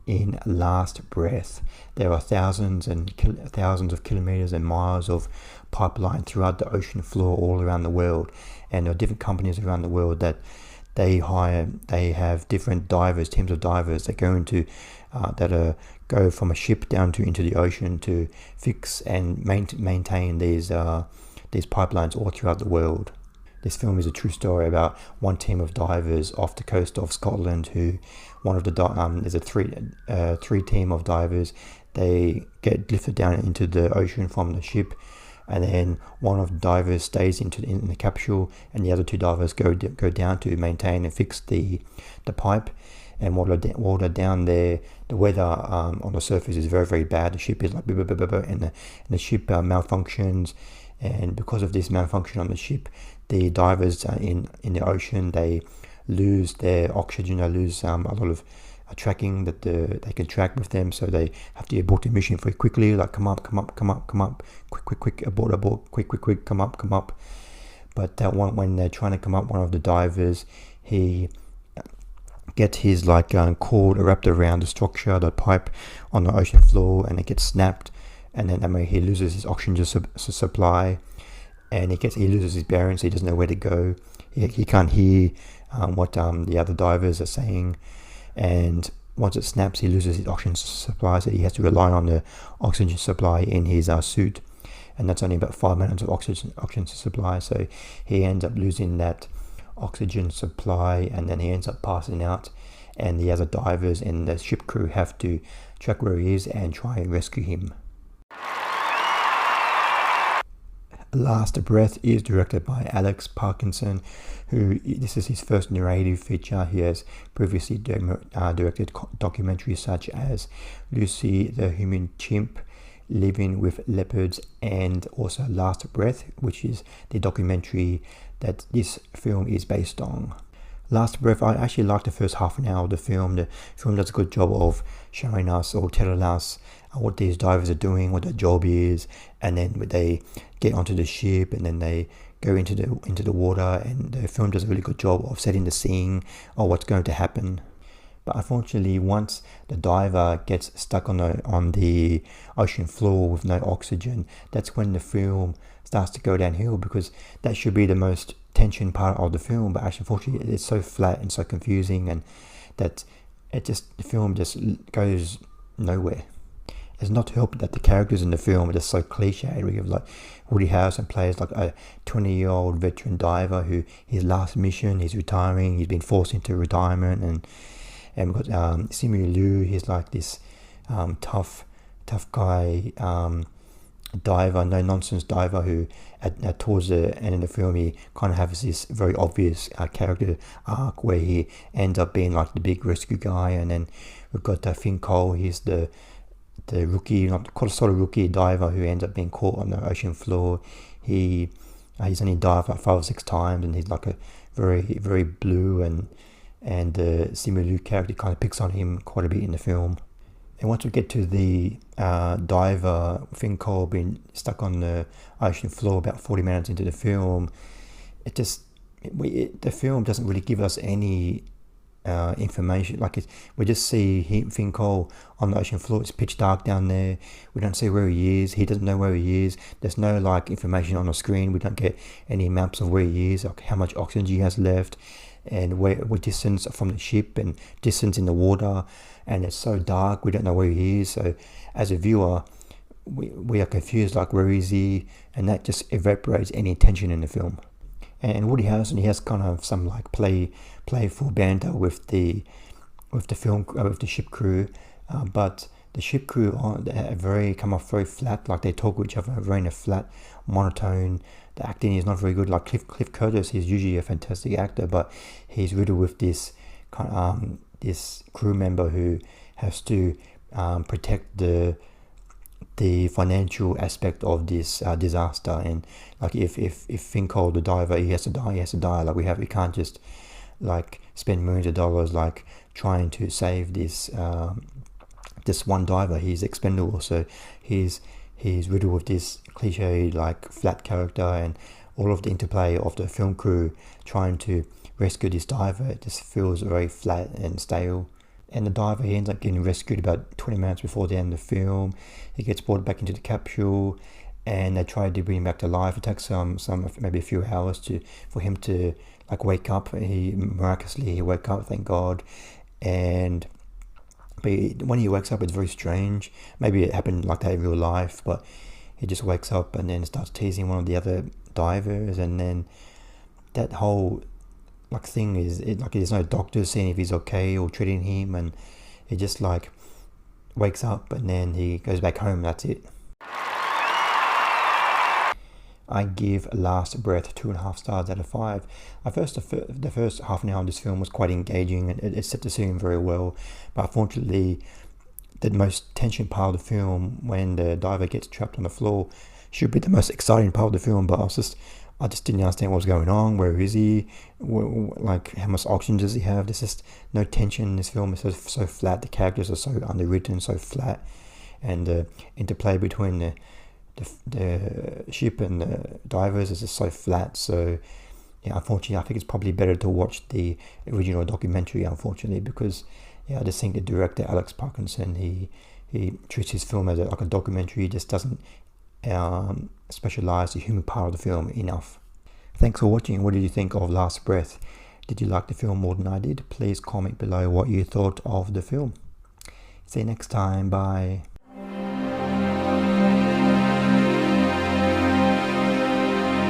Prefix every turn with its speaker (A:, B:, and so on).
A: in Last Breath. There are thousands of kilometers and miles of pipeline throughout the ocean floor all around the world, and there are different companies around the world that they have different divers, teams of divers that go from a ship down into the ocean to fix and maintain these pipelines all throughout the world. This film is a true story about one team of divers off the coast of Scotland who, there's a three team of divers. They get lifted down into the ocean from the ship, and then one of the divers stays in the capsule, and the other two divers go down to maintain and fix the pipe. And while they're down there, the weather on the surface is very, very bad. The ship is like and the ship malfunctions, and because of this malfunction on the ship, the divers in the ocean, they lose their oxygen, they lose a lot of tracking that they can track with them, so they have to abort the mission very quickly, like come up, quick, abort, quick, come up. But when they're trying to come up, one of the divers, he gets his cord wrapped around the structure, the pipe on the ocean floor, and it gets snapped, and then he loses his oxygen supply, and he loses his bearings, so he doesn't know where to go. He can't hear what the other divers are saying, and once it snaps, he loses his oxygen supply, so he has to rely on the oxygen supply in his suit, and that's only about 5 minutes of oxygen supply, so he ends up losing that oxygen supply, and then he ends up passing out, and the other divers and the ship crew have to track where he is and try and rescue him. Last Breath is directed by Alex Parkinson, who this is his first narrative feature. He has previously directed documentaries such as Lucy the Human Chimp, Living with Leopards, and also Last Breath, which is the documentary that this film is based on. Last Breath, I actually like the first half an hour of the film. The film does a good job of showing us or telling us what these divers are doing, what their job is, and then they get onto the ship and then they go into the water, and the film does a really good job of setting the scene of what's going to happen. But unfortunately, once the diver gets stuck on the ocean floor with no oxygen, that's when the film starts to go downhill, because that should be the most tension part of the film, but actually unfortunately it's so flat and so confusing, and that the film just goes nowhere. It's not to help that the characters in the film are just so cliched. We have like Woody Harrelson plays like a 20-year-old veteran diver who his last mission, he's retiring, he's been forced into retirement, and we've got Simu Liu, he's like this tough guy diver, no nonsense diver, who towards the end of the film he kind of has this very obvious character arc where he ends up being like the big rescue guy. And then we've got Finn Cole, he's the rookie, sort of rookie diver who ends up being caught on the ocean floor. He's only dived like 5 or 6 times, and he's like a very, very blue, and the Simu Liu character kind of picks on him quite a bit in the film. And once we get to the diver, Finn Cole being stuck on the ocean floor about 40 minutes into the film, the film doesn't really give us any information. We just see Finn Cole on the ocean floor. It's pitch dark down there. We don't see where he is. He doesn't know where he is. There's no information on the screen. We don't get any maps of where he is, like how much oxygen he has left, and what distance from the ship and distance in the water. And it's so dark, we don't know where he is. So as a viewer, we are confused, like where is he? And that just evaporates any tension in the film. And Woody Harrelson, he has kind of some like playful banter with the ship crew, but the ship crew come off very flat. Like they talk to each other very in a flat monotone. The acting is not very good. Like Cliff Curtis, he's usually a fantastic actor, but he's riddled with this this crew member who has to protect the financial aspect of this disaster. And like if Finn Cole, the diver, he has to die. Like we can't just like spend millions of dollars like trying to save this one diver. He's expendable, so he's riddled with this cliche like flat character, and all of the interplay of the film crew trying to rescue this diver, it just feels very flat and stale. and the diver, he ends up getting rescued about 20 minutes before the end of the film. He gets brought back into the capsule, and they try to bring him back to life. It takes some maybe a few hours for him to like wake up. He miraculously woke up, thank God. And but when he wakes up, it's very strange. Maybe it happened like that in real life, but he just wakes up and then starts teasing one of the other divers, and then that whole like thing is like there's no doctor seeing if he's okay or treating him, and he just like wakes up and then he goes back home. That's it. I give Last Breath 2.5 stars out of 5. The first half an hour of this film was quite engaging, and it set the scene very well. But unfortunately, the most tension part of the film, when the diver gets trapped on the floor, should be the most exciting part of the film. But I just didn't understand what was going on. Where is he? Like, how much oxygen does he have? There's just no tension in this film. It's so flat. The characters are so underwritten, so flat, and the interplay between the ship and the divers is just so flat. So yeah, unfortunately, I think it's probably better to watch the original documentary, unfortunately, because yeah, I just think the director, Alex Parkinson, he treats his film as like a documentary. He just doesn't specialize the human part of the film enough. Thanks for watching. What did you think of Last Breath? Did you like the film more than I did? Please comment below what you thought of the film. See you next time. Bye.